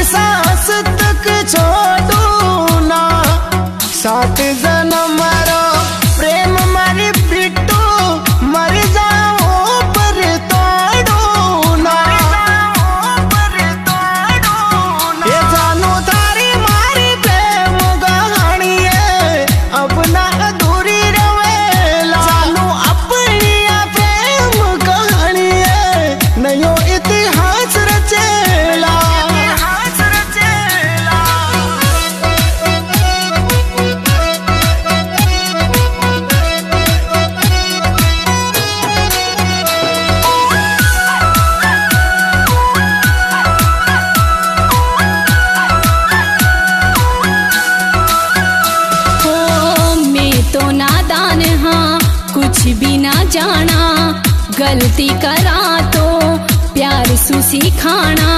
सांस तक छोड़ू ना, 7 जन्म रो प्रेम मारी बिट्टू, मर जाओ पर तोड़ू ना। ये जानू थारी मारी प्रेम कहानी है, अब ना अधूरी रवेला। जानू अपनी प्रेम कहानी है, नयो इतिहास रचेला। कुछ भी ना जाना, गलती करा तो प्यार सु सिखाना।